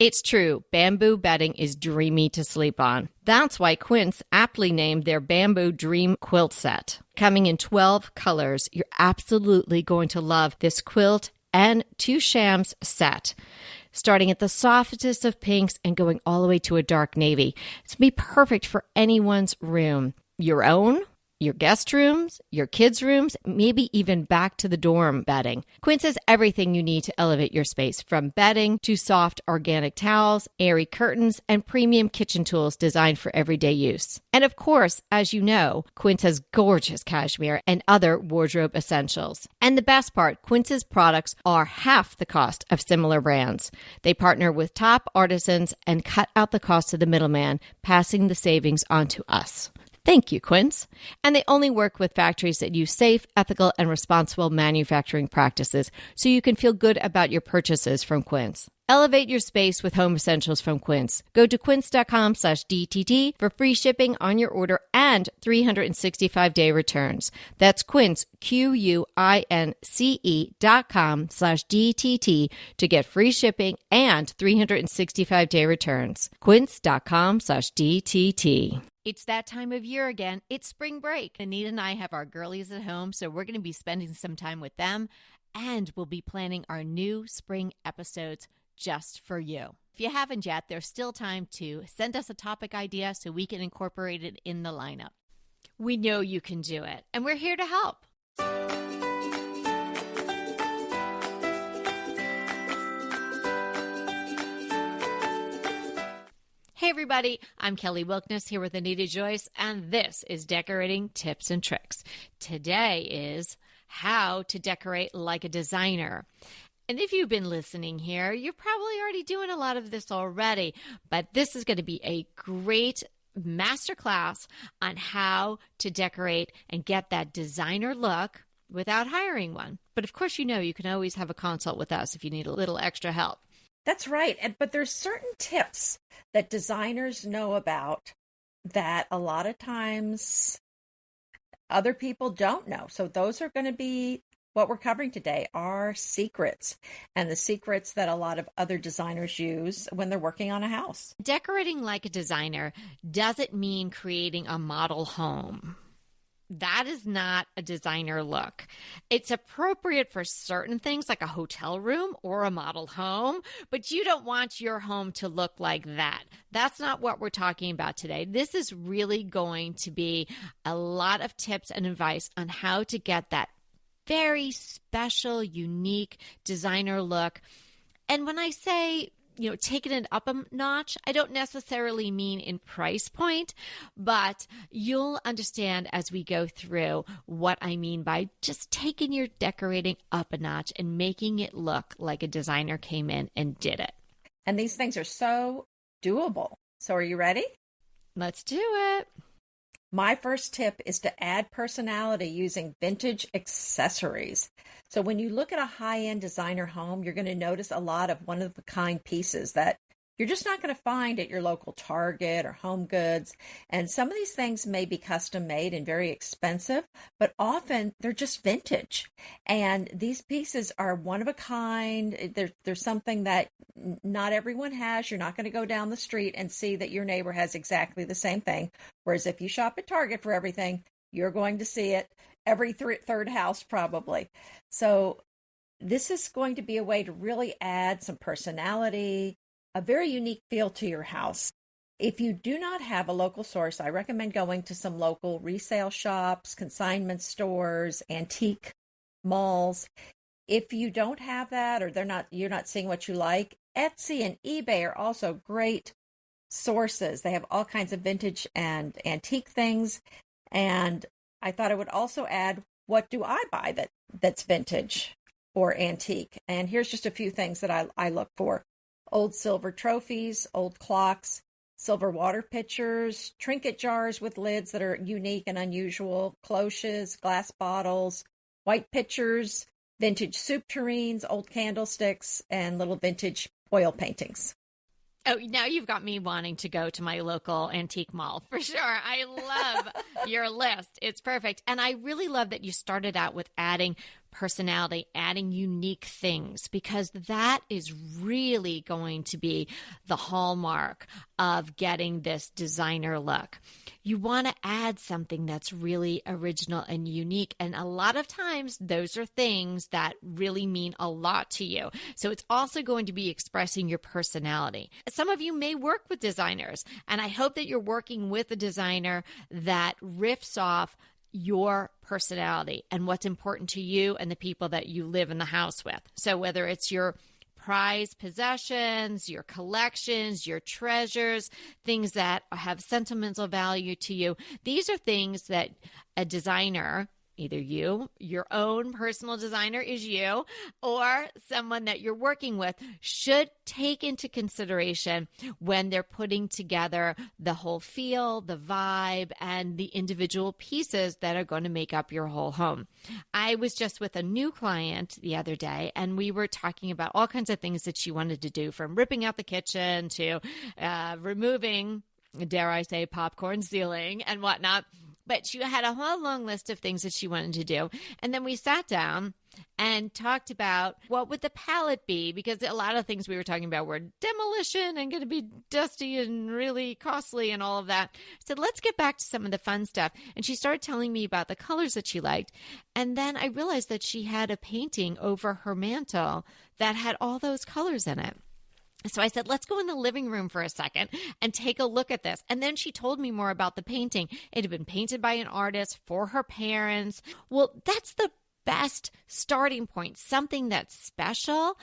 It's true, bamboo bedding is dreamy to sleep on. That's why Quince aptly named their Bamboo Dream Quilt Set. Coming in 12 colors, you're absolutely going to love this quilt and 2 shams set. Starting at the softest of pinks and going all the way to a dark navy. It's going to be perfect for anyone's room. Your own, your guest rooms, your kids' rooms, maybe even back to the dorm bedding. Quince has everything you need to elevate your space, from bedding to soft organic towels, airy curtains, and premium kitchen tools designed for everyday use. And of course, as you know, Quince has gorgeous cashmere and other wardrobe essentials. And the best part, Quince's products are half the cost of similar brands. They partner with top artisans and cut out the cost of the middleman, passing the savings on to us. Thank you, Quince. And they only work with factories that use safe, ethical, and responsible manufacturing practices, so you can feel good about your purchases from Quince. Elevate your space with home essentials from Quince. Go to quince.com/DTT for free shipping on your order and 365-day returns. That's Quince, QUINCE.com/DTT to get free shipping and 365-day returns. Quince.com/DTT. It's that time of year again. It's spring break. Anita and I have our girlies at home, so we're going to be spending some time with them, and we'll be planning our new spring episodes just for you. If you haven't yet, there's still time to send us a topic idea so we can incorporate it in the lineup. We know you can do it, and we're here to help. Hey everybody, I'm Kelly Wilkness here with Anita Joyce, and this is Decorating Tips and Tricks. Today is how to decorate like a designer. And if you've been listening here, you're probably already doing a lot of this already, but this is going to be a great masterclass on how to decorate and get that designer look without hiring one. But of course, you know, you can always have a consult with us if you need a little extra help. That's right. But there's certain tips that designers know about that a lot of times other people don't know. So those are going to be what we're covering today, are secrets, and the secrets that a lot of other designers use when they're working on a house. Decorating like a designer doesn't mean creating a model home. That is not a designer look. It's appropriate for certain things like a hotel room or a model home, but you don't want your home to look like that. That's not what we're talking about today. This is really going to be a lot of tips and advice on how to get that very special, unique designer look. And when I say, taking it up a notch, I don't necessarily mean in price point, but you'll understand as we go through what I mean by just taking your decorating up a notch and making it look like a designer came in and did it. And these things are so doable. So are you ready? Let's do it. My first tip is to add personality using vintage accessories. So when you look at a high-end designer home, you're going to notice a lot of one-of-a-kind pieces that you're just not going to find at your local Target or Home Goods. And some of these things may be custom made and very expensive, but often they're just vintage. And these pieces are one of a kind. There's something that not everyone has. You're not going to go down the street and see that your neighbor has exactly the same thing. Whereas if you shop at Target for everything, you're going to see it every third house probably. So this is going to be a way to really add some personality, a very unique feel to your house. If you do not have a local source, I recommend going to some local resale shops, consignment stores, antique malls. If you don't have that, or you're not seeing what you like, Etsy and eBay are also great sources. They have all kinds of vintage and antique things. And I thought I would also add, what do I buy that's vintage or antique? And here's just a few things that I look for. Old silver trophies, old clocks, silver water pitchers, trinket jars with lids that are unique and unusual, cloches, glass bottles, white pitchers, vintage soup tureens, old candlesticks, and little vintage oil paintings. Oh, now you've got me wanting to go to my local antique mall for sure. I love your list. It's perfect. And I really love that you started out with adding personality, adding unique things, because that is really going to be the hallmark of getting this designer look. You want to add something that's really original and unique. And a lot of times those are things that really mean a lot to you. So it's also going to be expressing your personality. Some of you may work with designers, and I hope that you're working with a designer that riffs off your personality and what's important to you and the people that you live in the house with. So whether it's your prized possessions, your collections, your treasures, things that have sentimental value to you, these are things that a designer, either you, your own personal designer is you, or someone that you're working with, should take into consideration when they're putting together the whole feel, the vibe, and the individual pieces that are going to make up your whole home. I was just with a new client the other day, and we were talking about all kinds of things that she wanted to do, from ripping out the kitchen to removing, dare I say, popcorn ceiling and whatnot. But she had a whole long list of things that she wanted to do. And then we sat down and talked about what would the palette be, because a lot of things we were talking about were demolition and going to be dusty and really costly and all of that. I said, let's get back to some of the fun stuff. And she started telling me about the colors that she liked. And then I realized that she had a painting over her mantle that had all those colors in it. So I said, let's go in the living room for a second and take a look at this. And then she told me more about the painting. It had been painted by an artist for her parents. Well, that's the best starting point, something that's special.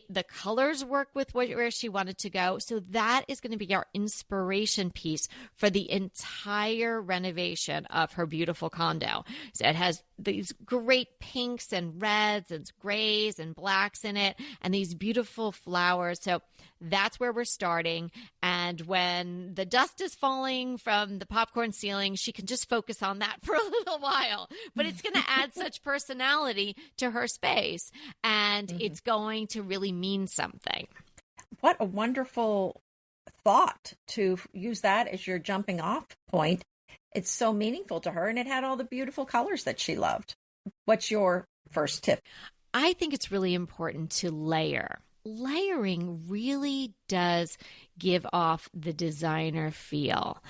The colors work with where she wanted to go. So that is going to be our inspiration piece for the entire renovation of her beautiful condo. So it has these great pinks and reds and grays and blacks in it, and these beautiful flowers. So that's where we're starting. And when the dust is falling from the popcorn ceiling, she can just focus on that for a little while. But it's going to add such personality to her space, and it's going to really mean something. What a wonderful thought to use that as your jumping off point. It's so meaningful to her, and it had all the beautiful colors that she loved. What's your first tip? I think it's really important to layer. Layering really does give off the designer feel,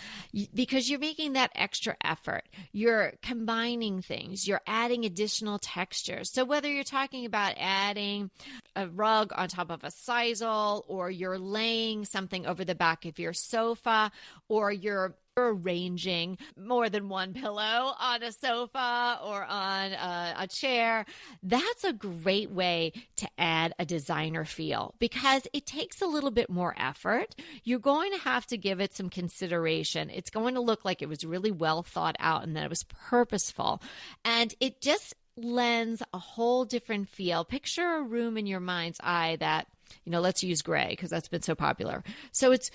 because you're making that extra effort. You're combining things. You're adding additional textures. So whether you're talking about adding a rug on top of a sisal, or you're laying something over the back of your sofa, or you're arranging more than one pillow on a sofa or on a chair, that's a great way to add a designer feel, because it takes a little bit more effort. You're going to have to give it some consideration. It's going to look like it was really well thought out and that it was purposeful. And it just lends a whole different feel. Picture a room in your mind's eye that, let's use gray because that's been so popular. So it's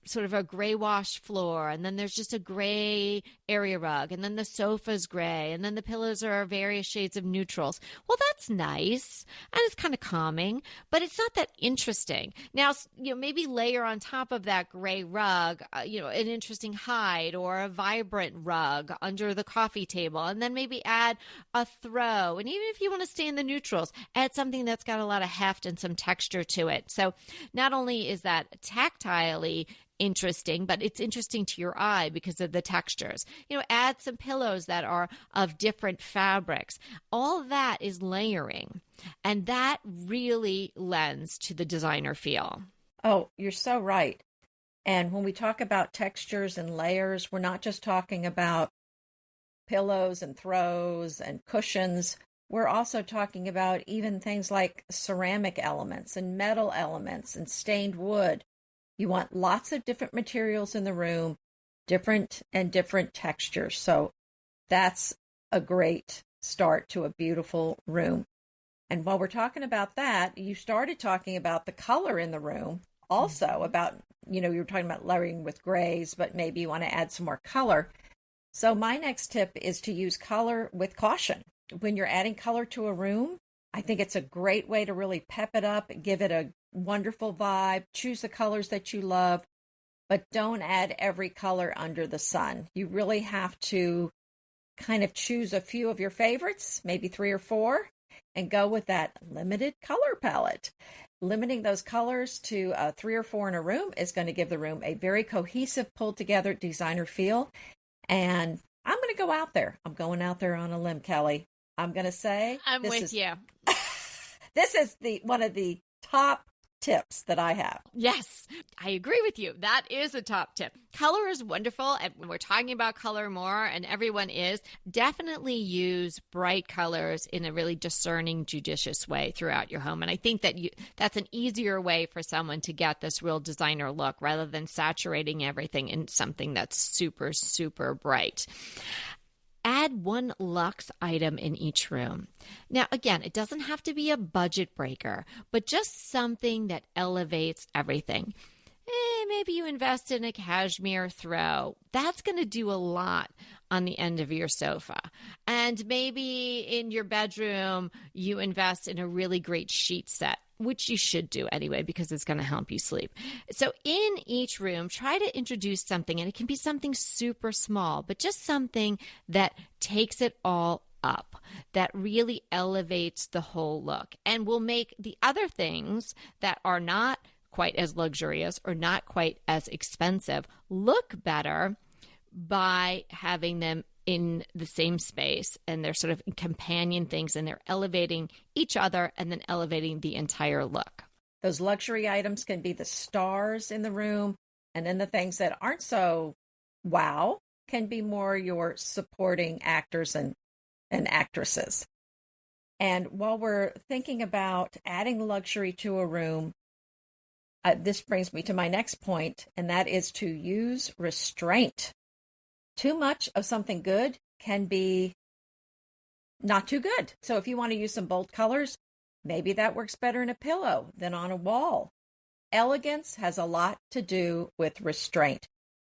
sort of a gray wash floor, and then there's just a gray area rug, and then the sofa's gray, and then the pillows are various shades of neutrals. Well, that's nice, and it's kind of calming, but it's not that interesting. Now, maybe layer on top of that gray rug, an interesting hide or a vibrant rug under the coffee table, and then maybe add a throw. And even if you want to stay in the neutrals, add something that's got a lot of heft and some texture to it. So not only is that tactilely interesting, but it's interesting to your eye because of the textures. Add some pillows that are of different fabrics. All that is layering, and that really lends to the designer feel. Oh, you're so right. And when we talk about textures and layers, we're not just talking about pillows and throws and cushions. We're also talking about even things like ceramic elements and metal elements and stained wood. You want lots of different materials in the room, different textures. So that's a great start to a beautiful room. And while we're talking about that, you started talking about the color in the room. Also about, you were talking about layering with grays, but maybe you want to add some more color. So my next tip is to use color with caution. When you're adding color to a room, I think it's a great way to really pep it up, give it a wonderful vibe, choose the colors that you love, but don't add every color under the sun. You really have to kind of choose a few of your favorites, maybe 3 or 4, and go with that limited color palette. Limiting those colors to 3 or 4 in a room is going to give the room a very cohesive, pulled together designer feel. And I'm going to go out there. I'm going out there on a limb, Kelly. I'm going to say I'm with you. This is one of the top tips that I have. Yes, I agree with you. That is a top tip. Color is wonderful, and we're talking about color more, and everyone is. Definitely use bright colors in a really discerning, judicious way throughout your home. And I think that that's an easier way for someone to get this real designer look rather than saturating everything in something that's super, super bright. Add one luxe item in each room. Now, again, it doesn't have to be a budget breaker, but just something that elevates everything. Maybe you invest in a cashmere throw. That's going to do a lot on the end of your sofa. And maybe in your bedroom, you invest in a really great sheet set, which you should do anyway, because it's going to help you sleep. So in each room, try to introduce something, and it can be something super small, but just something that takes it all up, that really elevates the whole look, and will make the other things that are not quite as luxurious or not quite as expensive look better by having them in the same space, and they're sort of companion things, and they're elevating each other and then elevating the entire look. Those luxury items can be the stars in the room, and then the things that aren't so wow can be more your supporting actors and actresses. And while we're thinking about adding luxury to a room, this brings me to my next point, and that is to use restraint. Too much of something good can be not too good. So if you want to use some bold colors, maybe that works better in a pillow than on a wall. Elegance has a lot to do with restraint.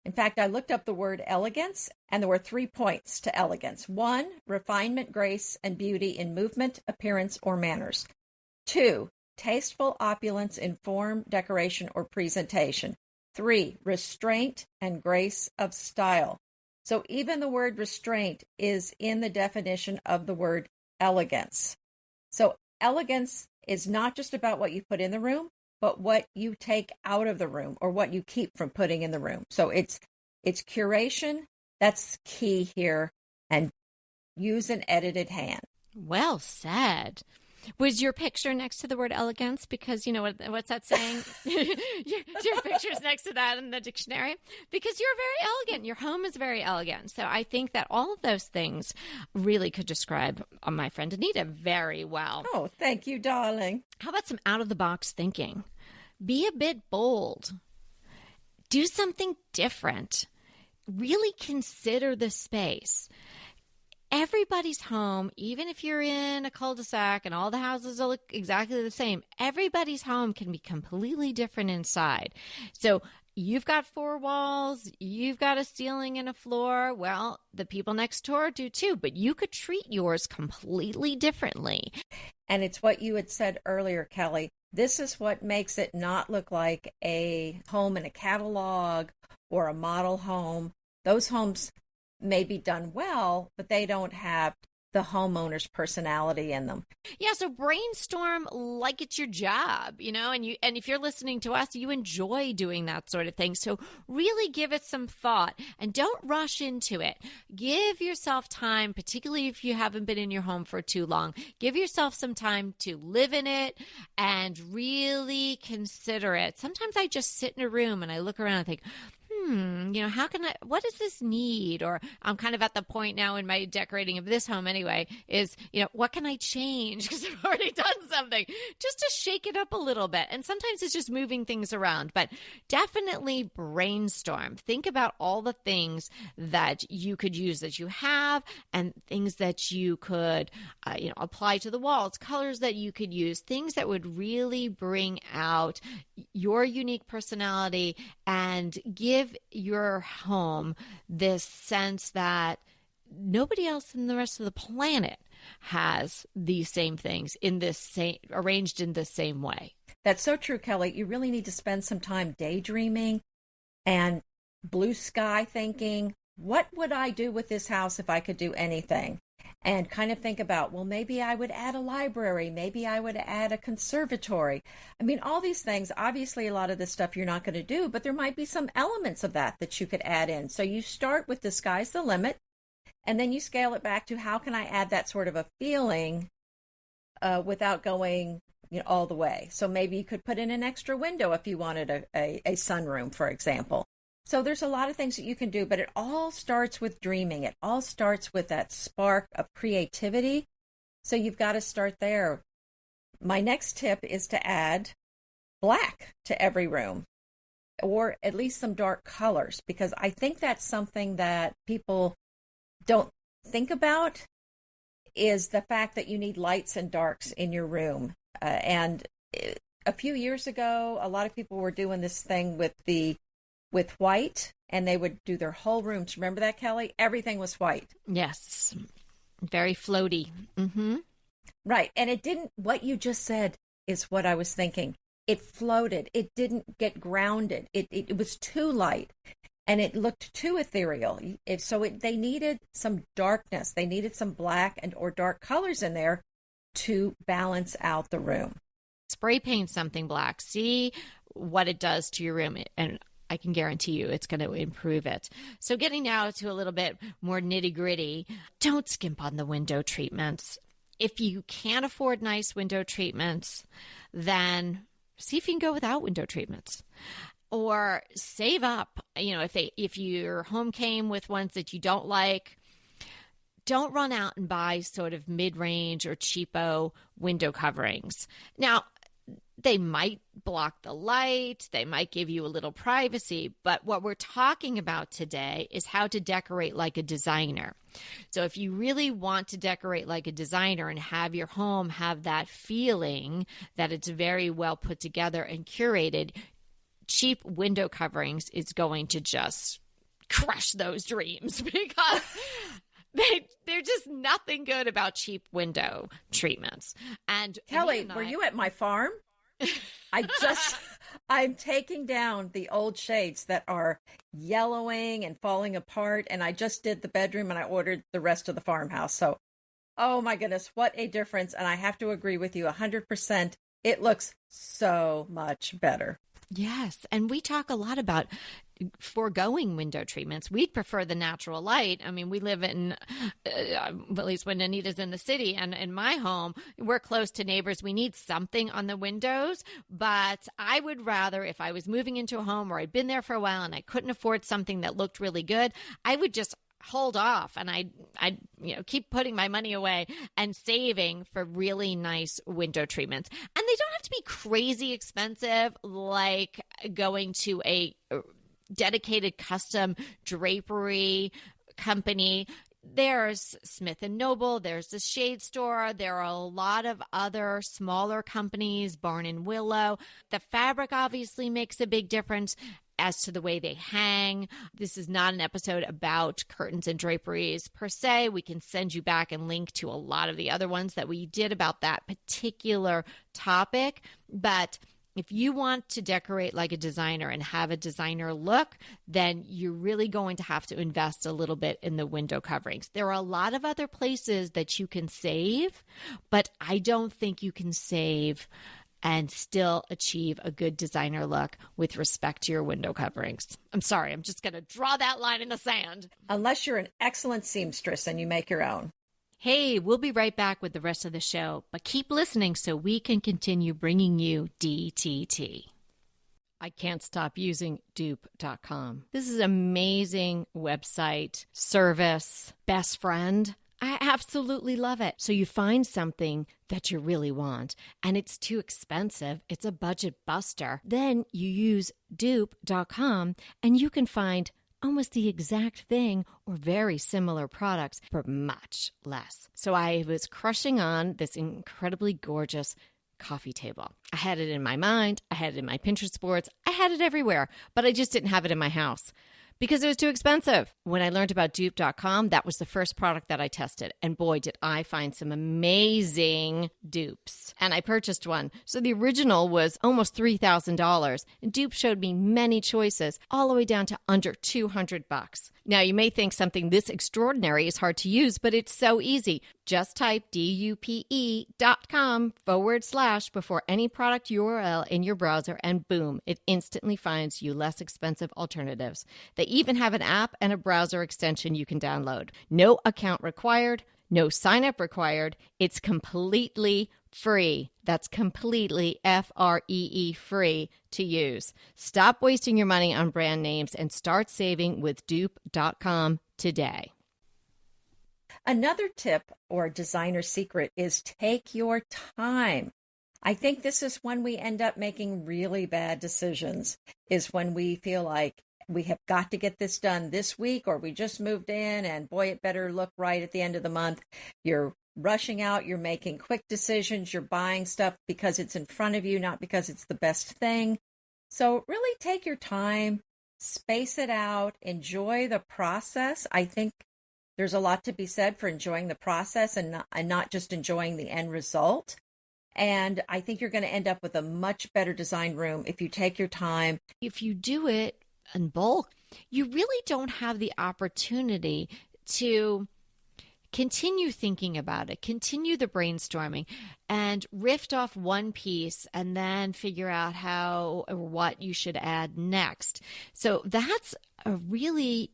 In fact, I looked up the word elegance, and there were 3 points to elegance. 1, refinement, grace, and beauty in movement, appearance, or manners. 2, tasteful opulence in form, decoration, or presentation. 3, restraint and grace of style. So even the word restraint is in the definition of the word elegance. So elegance is not just about what you put in the room, but what you take out of the room or what you keep from putting in the room. So it's curation. That's key here. And use an edited hand. Well said. Was your picture next to the word elegance? Because you know what's that saying? your picture's next to that in the dictionary. Because you're very elegant. Your home is very elegant. So I think that all of those things really could describe my friend Anita very well. Oh, thank you, darling. How about some out-of-the-box thinking? Be a bit bold. Do something different. Really consider the space. Everybody's home, even if you're in a cul-de-sac and all the houses look exactly the same, everybody's home can be completely different inside. So you've got 4 walls, you've got a ceiling and a floor. Well, the people next door do too, but you could treat yours completely differently. And it's what you had said earlier, Kelly. This is what makes it not look like a home in a catalog or a model home. Those homes may be done well, but they don't have the homeowner's personality in them. Yeah, so brainstorm like it's your job, and if you're listening to us, you enjoy doing that sort of thing. So really give it some thought and don't rush into it. Give yourself time, particularly if you haven't been in your home for too long. Give yourself some time to live in it and really consider it. Sometimes I just sit in a room and I look around and think, what does this need? Or I'm kind of at the point now in my decorating of this home anyway, is, what can I change? Because I've already done something just to shake it up a little bit. And sometimes it's just moving things around, but definitely brainstorm. Think about all the things that you could use that you have and things that you could, apply to the walls, colors that you could use, things that would really bring out your unique personality and give your home this sense that nobody else in the rest of the planet has these same things arranged in the same way. That's so true, Kelly. You really need to spend some time daydreaming and blue sky thinking, what would I do with this house if I could do anything? And kind of think about, well, maybe I would add a library. Maybe I would add a conservatory. I mean, all these things, obviously, a lot of this stuff you're not going to do, but there might be some elements of that you could add in. So you start with the sky's the limit, and then you scale it back to how can I add that sort of a feeling without going all the way. So maybe you could put in an extra window if you wanted a sunroom, for example. So there's a lot of things that you can do, but it all starts with dreaming. It all starts with that spark of creativity. So you've got to start there. My next tip is to add black to every room, or at least some dark colors, because I think that's something that people don't think about, is the fact that you need lights and darks in your room. And a few years ago, a lot of people were doing this thing with white, and they would do their whole rooms. Remember that, Kelly? Everything was white. Yes. Very floaty. Mm-hmm. Right. And it didn't, what you just said is what I was thinking. It floated. It didn't get grounded. It was too light, and it looked too ethereal. They needed some darkness. They needed some black or dark colors in there to balance out the room. Spray paint something black. See what it does to your room, and I can guarantee you it's going to improve it. So getting now to a little bit more nitty gritty, don't skimp on the window treatments. If you can't afford nice window treatments, then see if you can go without window treatments, or save up. If your home came with ones that you don't like, don't run out and buy sort of mid-range or cheapo window coverings. Now, they might block the light, they might give you a little privacy, but what we're talking about today is how to decorate like a designer. So if you really want to decorate like a designer and have your home have that feeling that it's very well put together and curated, cheap window coverings is going to just crush those dreams, because they're just nothing good about cheap window treatments. And Kelly, were you at my farm? I'm taking down the old shades that are yellowing and falling apart, and I just did the bedroom and I ordered the rest of the farmhouse. So, oh my goodness, what a difference. And I have to agree with you 100%. It looks so much better. Yes. And we talk a lot about foregoing window treatments. We'd prefer the natural light. I mean, we live in, at least when Anita's in the city, and in my home, we're close to neighbors. We need something on the windows, but I would rather, if I was moving into a home or I'd been there for a while and I couldn't afford something that looked really good, I would just hold off, and I'd keep putting my money away and saving for really nice window treatments. And they don't have to be crazy expensive, like going to a dedicated custom drapery company. There's Smith & Noble, there's the Shade Store, there are a lot of other smaller companies, Barn & Willow. The fabric obviously makes a big difference as to the way they hang. This is not an episode about curtains and draperies per se. We can send you back and link to a lot of the other ones that we did about that particular topic. But if you want to decorate like a designer and have a designer look, then you're really going to have to invest a little bit in the window coverings. There are a lot of other places that you can save, but I don't think you can save and still achieve a good designer look with respect to your window coverings. I'm sorry, I'm just going to draw that line in the sand. Unless you're an excellent seamstress and you make your own. Hey, we'll be right back with the rest of the show, but keep listening so we can continue bringing you DTT. I can't stop using dupe.com. This is an amazing website, service, best friend. I absolutely love it. So you find something that you really want and it's too expensive, it's a budget buster. Then you use dupe.com and you can find almost the exact thing or very similar products for much less. So I was crushing on this incredibly gorgeous coffee table. I had it in my mind. I had it in my Pinterest boards. I had it everywhere, but I just didn't have it in my house because it was too expensive. When I learned about dupe.com, that was the first product that I tested. And boy, did I find some amazing dupes. And I purchased one. So the original was almost $3,000. And Dupe showed me many choices, all the way down to under $200. Now, you may think something this extraordinary is hard to use, but it's so easy. Just type dupe.com/ before any product URL in your browser, and boom, it instantly finds you less expensive alternatives. They even have an app and a browser extension you can download. No account required, no sign up required. It's completely free. That's completely free free to use. Stop wasting your money on brand names and start saving with dupe.com today. Another tip or designer secret is take your time. I think this is when we end up making really bad decisions, is when we feel like we have got to get this done this week, or we just moved in and boy, it better look right at the end of the month. You're rushing out, you're making quick decisions, you're buying stuff because it's in front of you, not because it's the best thing. So really take your time, space it out, enjoy the process. I think there's a lot to be said for enjoying the process and not just enjoying the end result. And I think you're going to end up with a much better designed room if you take your time. If you do it in bulk, you really don't have the opportunity to continue thinking about it, continue the brainstorming, and riff off one piece and then figure out how or what you should add next. So that's a really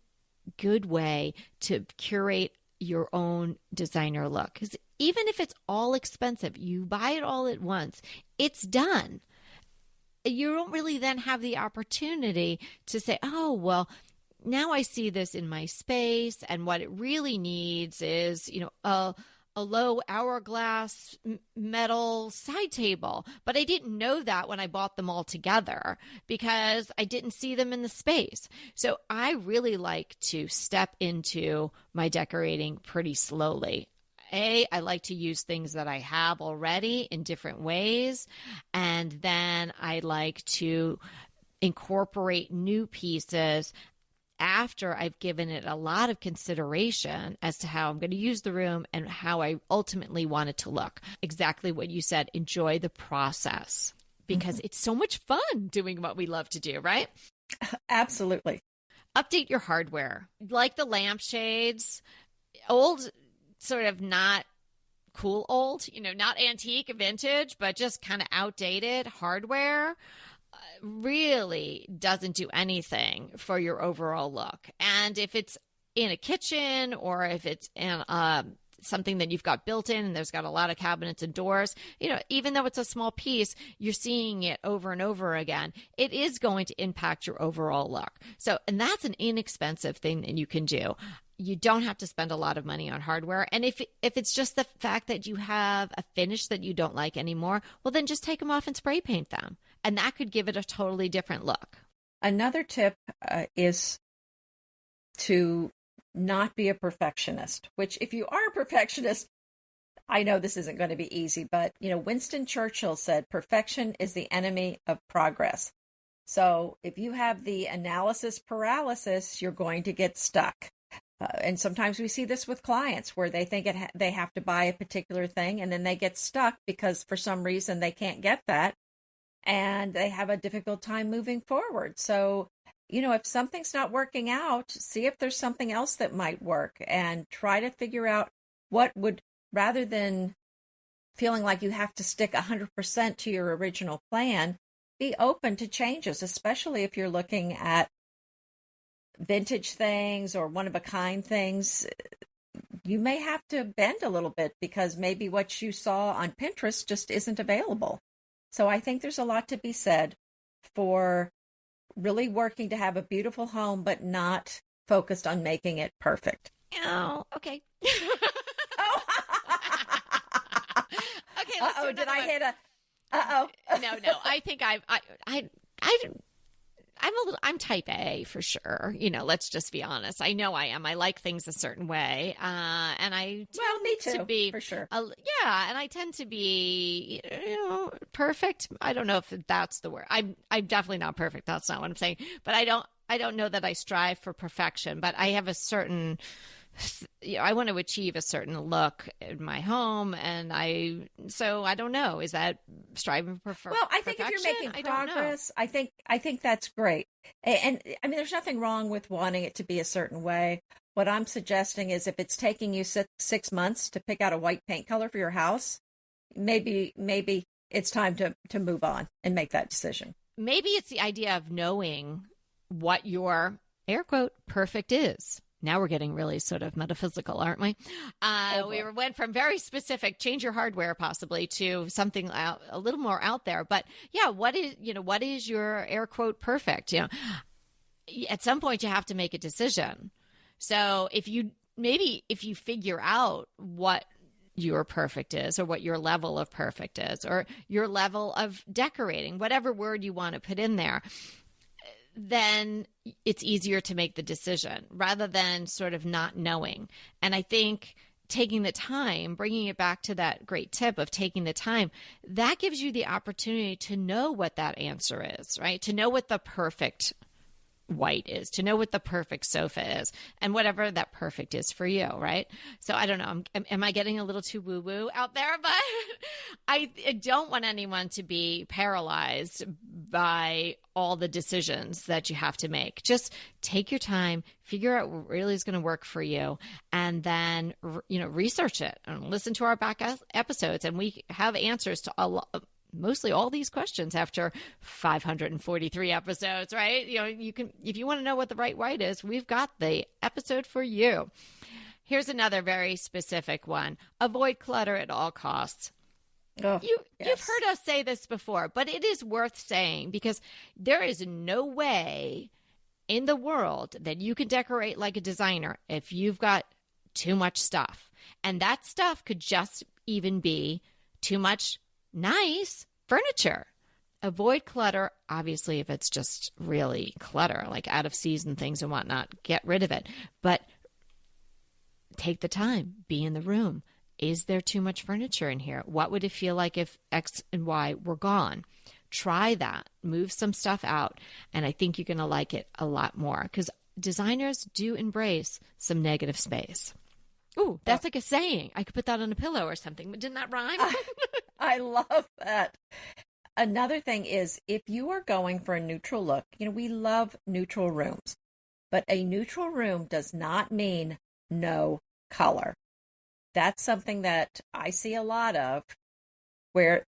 good way to curate your own designer look. Because even if it's all expensive, you buy it all at once, it's done. You don't really then have the opportunity to say, oh, well, now I see this in my space, and what it really needs is, a low hourglass metal side table. But I didn't know that when I bought them all together because I didn't see them in the space. So I really like to step into my decorating pretty slowly. I like to use things that I have already in different ways. And then I like to incorporate new pieces after I've given it a lot of consideration as to how I'm going to use the room and how I ultimately want it to look. Exactly what you said. Enjoy the process because it's so much fun doing what we love to do, right? Absolutely. Update your hardware. Like the lampshades, old, sort of not cool old, not antique, vintage, but just kind of outdated hardware really doesn't do anything for your overall look. And if it's in a kitchen or if it's in something that you've got built in and there's got a lot of cabinets and doors, even though it's a small piece, you're seeing it over and over again. It is going to impact your overall look. So, and that's an inexpensive thing that you can do. You don't have to spend a lot of money on hardware. And if it's just the fact that you have a finish that you don't like anymore, well, then just take them off and spray paint them. And that could give it a totally different look. Another tip is to not be a perfectionist, which if you are a perfectionist, I know this isn't going to be easy, but Winston Churchill said, perfection is the enemy of progress. So if you have the analysis paralysis, you're going to get stuck. And sometimes we see this with clients where they think they have to buy a particular thing and then they get stuck because for some reason they can't get that and they have a difficult time moving forward. So, if something's not working out, see if there's something else that might work and try to figure out what would, rather than feeling like you have to stick 100% to your original plan, be open to changes, especially if you're looking at vintage things or one-of-a-kind things. You may have to bend a little bit because maybe what you saw on Pinterest just isn't available. So I think there's a lot to be said for really working to have a beautiful home, but not focused on making it perfect. Oh, okay. Oh, okay. Let's do did I one. hit a? Uh-oh. No. I think I'm type A for sure. Let's just be honest. I know I am. I like things a certain way. And I tend to be for sure. And I tend to be, perfect. I don't know if that's the word. I'm definitely not perfect. That's not what I'm saying. But I I don't know that I strive for perfection, but I have a certain, I want to achieve a certain look in my home. And so I don't know. Is that striving for perfection? Well, I think if you're making progress, I think that's great. And I mean, there's nothing wrong with wanting it to be a certain way. What I'm suggesting is if it's taking you 6 months to pick out a white paint color for your house, maybe it's time to move on and make that decision. Maybe it's the idea of knowing what your air quote perfect is. Now we're getting really sort of metaphysical, aren't we? We went from very specific, change your hardware possibly, to something a little more out there. But yeah, what is your air quote perfect? At some point you have to make a decision. So if you figure out what your perfect is, or what your level of perfect is, or your level of decorating, whatever word you want to put in there, then it's easier to make the decision rather than sort of not knowing. And I think taking the time, bringing it back to that great tip of taking the time, that gives you the opportunity to know what that answer is, right? To know what the perfect white is, to know what the perfect sofa is, and whatever that perfect is for you, right? So I don't know, am I getting a little too woo-woo out there? But I don't want anyone to be paralyzed by all the decisions that you have to make. Just take your time, figure out what really is going to work for you, and then research it and listen to our back episodes, and we have answers to mostly all these questions after 543 episodes, right? You can, if you want to know what the right white is, we've got the episode for you. Here's another very specific one. Avoid clutter at all costs. Oh, You've heard us say this before, but it is worth saying because there is no way in the world that you can decorate like a designer if you've got too much stuff. And that stuff could just even be too much nice furniture. Avoid clutter, obviously, if it's just really clutter, like out of season things and whatnot, get rid of it. But take the time, be in the room. Is there too much furniture in here? What would it feel like if X and Y were gone? Try that, move some stuff out, and I think you're going to like it a lot more because designers do embrace some negative space. Ooh, that's like a saying. I could put that on a pillow or something, but didn't that rhyme? I love that. Another thing is if you are going for a neutral look, we love neutral rooms, but a neutral room does not mean no color. That's something that I see a lot of where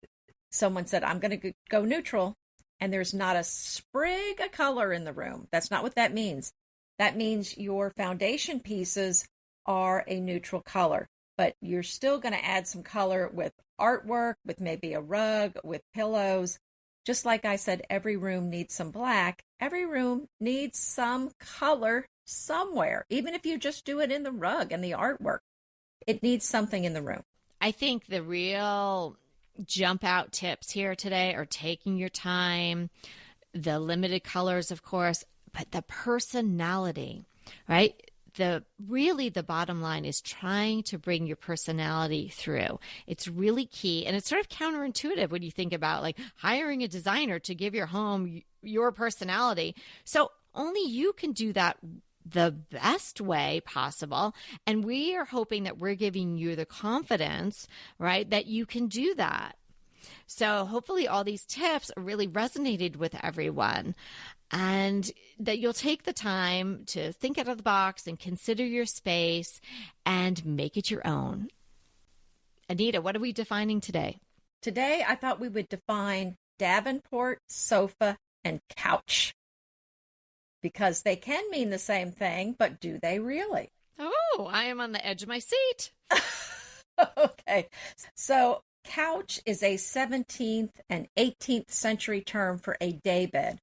someone said, I'm going to go neutral, and there's not a sprig of color in the room. That's not what that means. That means your foundation pieces are a neutral color, but you're still going to add some color with artwork, with maybe a rug, with pillows. Just like I said, every room needs some black. Every room needs some color somewhere, even if you just do it in the rug and the artwork. It needs something in the room. I think the real jump out tips here today are taking your time, the limited colors, of course, but the personality, right? The bottom line is trying to bring your personality through. It's really key. And it's sort of counterintuitive when you think about like hiring a designer to give your home your personality. So only you can do that the best way possible. And we are hoping that we're giving you the confidence, right, that you can do that. So hopefully all these tips really resonated with everyone and that you'll take the time to think out of the box and consider your space and make it your own. Anita, what are we defining today? Today, I thought we would define davenport, sofa, and couch. Because they can mean the same thing, but do they really? Oh, I am on the edge of my seat. Okay. So couch is a 17th and 18th century term for a daybed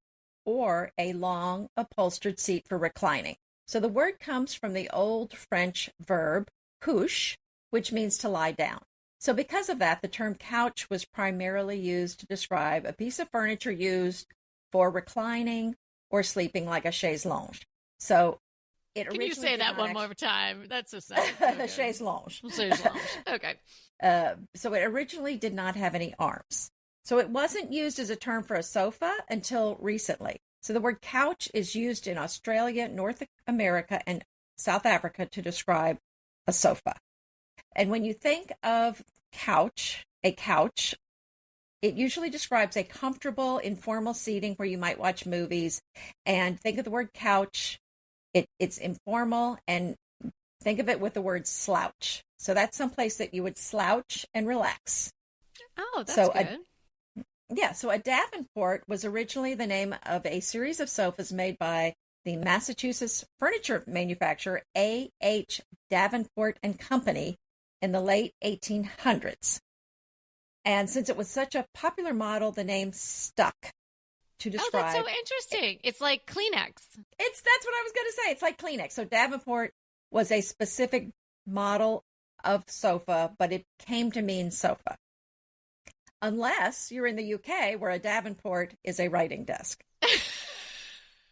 or a long upholstered seat for reclining. So the word comes from the old French verb couche, which means to lie down. So because of that, the term couch was primarily used to describe a piece of furniture used for reclining or sleeping, like a chaise longue. So it Can you say that one more time? That's a sentence. Chaise longue. Chaise longue. Okay. So it originally did not have any arms. So it wasn't used as a term for a sofa until recently. So the word couch is used in Australia, North America, and South Africa to describe a sofa. And when you think of a couch, it usually describes a comfortable, informal seating where you might watch movies. And think of the word couch, it's informal, and think of it with the word slouch. So that's someplace that you would slouch and relax. Oh, that's good. So a davenport was originally the name of a series of sofas made by the Massachusetts furniture manufacturer A.H. Davenport and Company in the late 1800s. And since it was such a popular model, the name stuck to describe. Oh, that's so interesting. It's like Kleenex. That's what I was going to say. It's like Kleenex. So davenport was a specific model of sofa, but it came to mean sofa. Unless you're in the UK, where a davenport is a writing desk.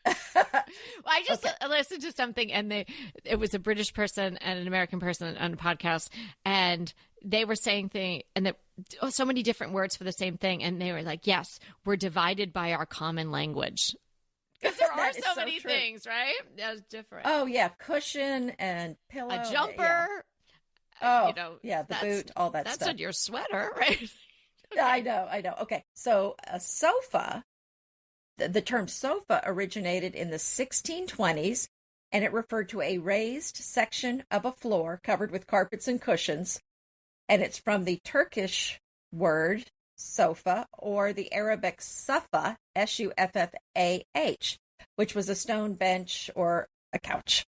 I just listened to something, and it was a British person and an American person on a podcast, and they were saying so many different words for the same thing, and they were like, "Yes, we're divided by our common language." Because there are so many things, right? That's different. Oh yeah, cushion and pillow, a jumper. Yeah. The boot, all that stuff. That's on your sweater, right? I know. Okay, so a sofa. The term sofa originated in the 1620s, and it referred to a raised section of a floor covered with carpets and cushions. And it's from the Turkish word sofa, or the Arabic suffa, S-U-F-F-A-H, which was a stone bench or a couch.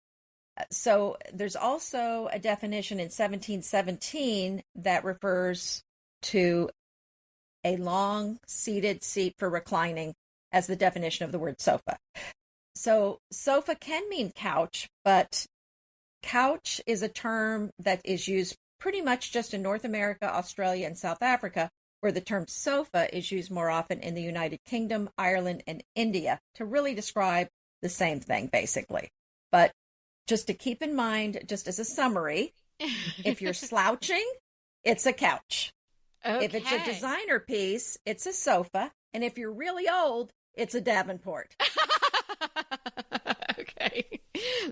So there's also a definition in 1717 that refers to a long seated seat for reclining as the definition of the word sofa. So sofa can mean couch, but couch is a term that is used pretty much just in North America, Australia, and South Africa, where the term sofa is used more often in the United Kingdom, Ireland, and India to really describe the same thing, basically. But just to keep in mind, just as a summary, if you're slouching, it's a couch. Okay. If it's a designer piece, it's a sofa. And if you're really old, it's a davenport. Okay.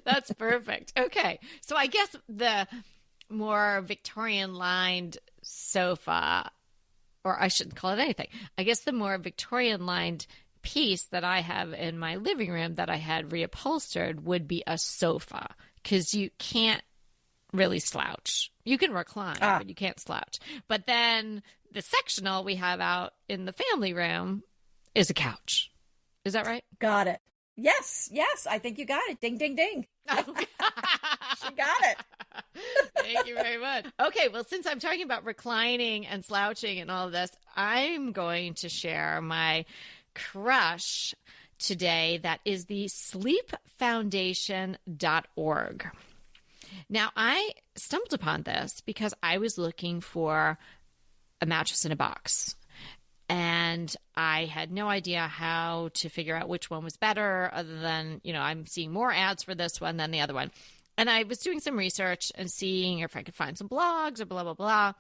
That's perfect. Okay. So I guess the more Victorian lined sofa, or I shouldn't call it anything. I guess the more Victorian lined piece that I have in my living room that I had reupholstered would be a sofa, because you can't really slouch. You can recline, but you can't slouch. But then the sectional we have out in the family room is a couch. Is that right? Got it. Yes. I think you got it. Ding, ding, ding. She got it. Thank you very much. Okay, well, since I'm talking about reclining and slouching and all of this, I'm going to share my crush today. That is the sleepfoundation.org. Now, I stumbled upon this because I was looking for a mattress in a box. And I had no idea how to figure out which one was better, other than, I'm seeing more ads for this one than the other one. And I was doing some research and seeing if I could find some blogs or blah, blah, blah.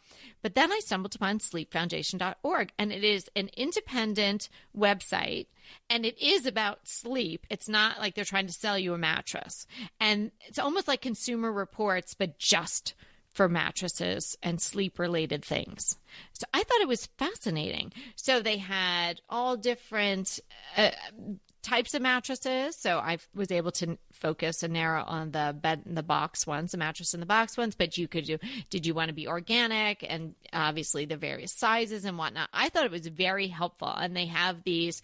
But then I stumbled upon sleepfoundation.org, and it is an independent website, and it is about sleep. It's not like they're trying to sell you a mattress. And it's almost like Consumer Reports, but just for mattresses and sleep-related things. So I thought it was fascinating. So they had all different types of mattresses. So I was able to focus and narrow on the bed in the box ones, the mattress in the box ones, but you could did you want to be organic, and obviously the various sizes and whatnot. I thought it was very helpful. And they have these,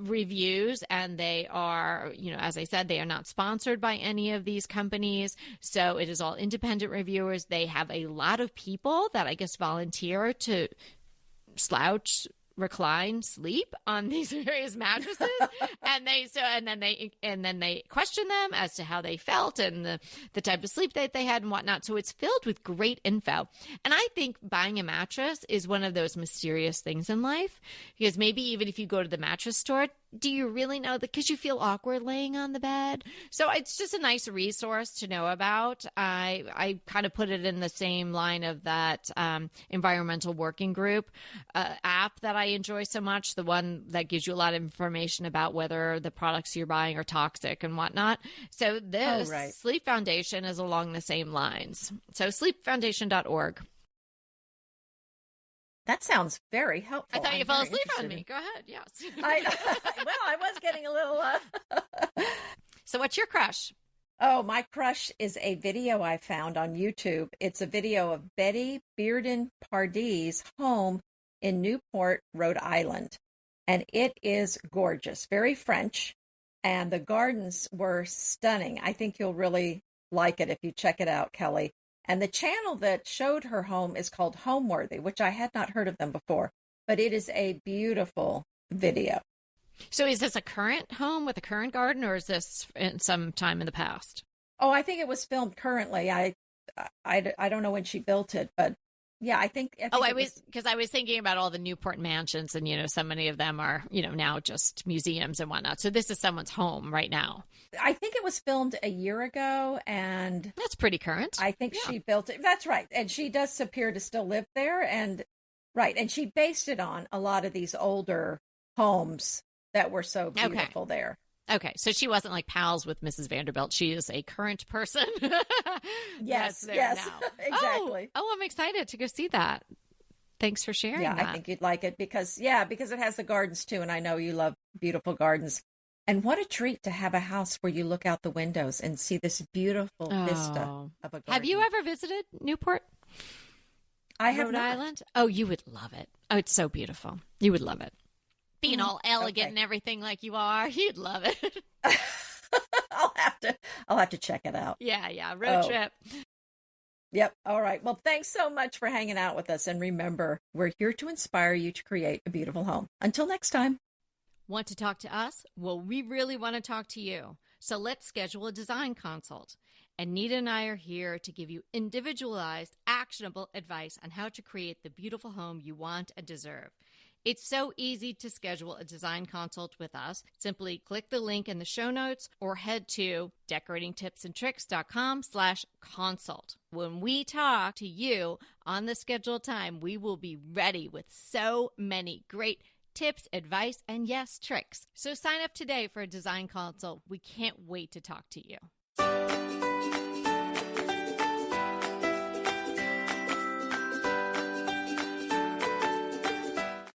reviews, and they are, as I said, they are not sponsored by any of these companies. So it is all independent reviewers. They have a lot of people that I guess volunteer to slouch, recline, sleep on these various mattresses, and then they question them as to how they felt and the type of sleep that they had and whatnot. So it's filled with great info. And I think buying a mattress is one of those mysterious things in life, because maybe even if you go to the mattress store, do you really know that? Because you feel awkward laying on the bed. So it's just a nice resource to know about. I kind of put it in the same line of that environmental working group app that I enjoy so much, the one that gives you a lot of information about whether the products you're buying are toxic and whatnot. So this Sleep Foundation is along the same lines. So sleepfoundation.org. That sounds very helpful. I thought you fell asleep on me. Go ahead. Yes. I was getting a little. So what's your crush? Oh, my crush is a video I found on YouTube. It's a video of Betty Bearden Pardee's home in Newport, Rhode Island. And it is gorgeous, very French. And the gardens were stunning. I think you'll really like it if you check it out, Kelly. And the channel that showed her home is called Homeworthy, which I had not heard of them before, but it is a beautiful video. So is this a current home with a current garden, or is this in some time in the past? Oh, I think it was filmed currently. I don't know when she built it, but yeah, I think I was thinking about all the Newport mansions, and so many of them are now just museums and whatnot. So this is someone's home right now. I think it was filmed a year ago, and that's pretty current. I think she built it. That's right, and she does appear to still live there, and she based it on a lot of these older homes that were so beautiful there. Okay, so she wasn't like pals with Mrs. Vanderbilt. She is a current person. Yes, now. Exactly. Oh, I'm excited to go see that. Thanks for sharing that. I think you'd like it because it has the gardens too, and I know you love beautiful gardens. And what a treat to have a house where you look out the windows and see this beautiful vista of a garden. Have you ever visited Newport? I have Rhode not. Island? Oh, you would love it. Oh, it's so beautiful. You would love it. Being all elegant and everything like you are, you'd love it. I'll have to check it out. Yeah. Road trip. Yep. All right. Well, thanks so much for hanging out with us. And remember, we're here to inspire you to create a beautiful home. Until next time. Want to talk to us? Well, we really want to talk to you. So let's schedule a design consult. Anita and I are here to give you individualized, actionable advice on how to create the beautiful home you want and deserve. It's so easy to schedule a design consult with us. Simply click the link in the show notes or head to decoratingtipsandtricks.com/consult. When we talk to you on the scheduled time, we will be ready with so many great tips, advice, and yes, tricks. So sign up today for a design consult. We can't wait to talk to you.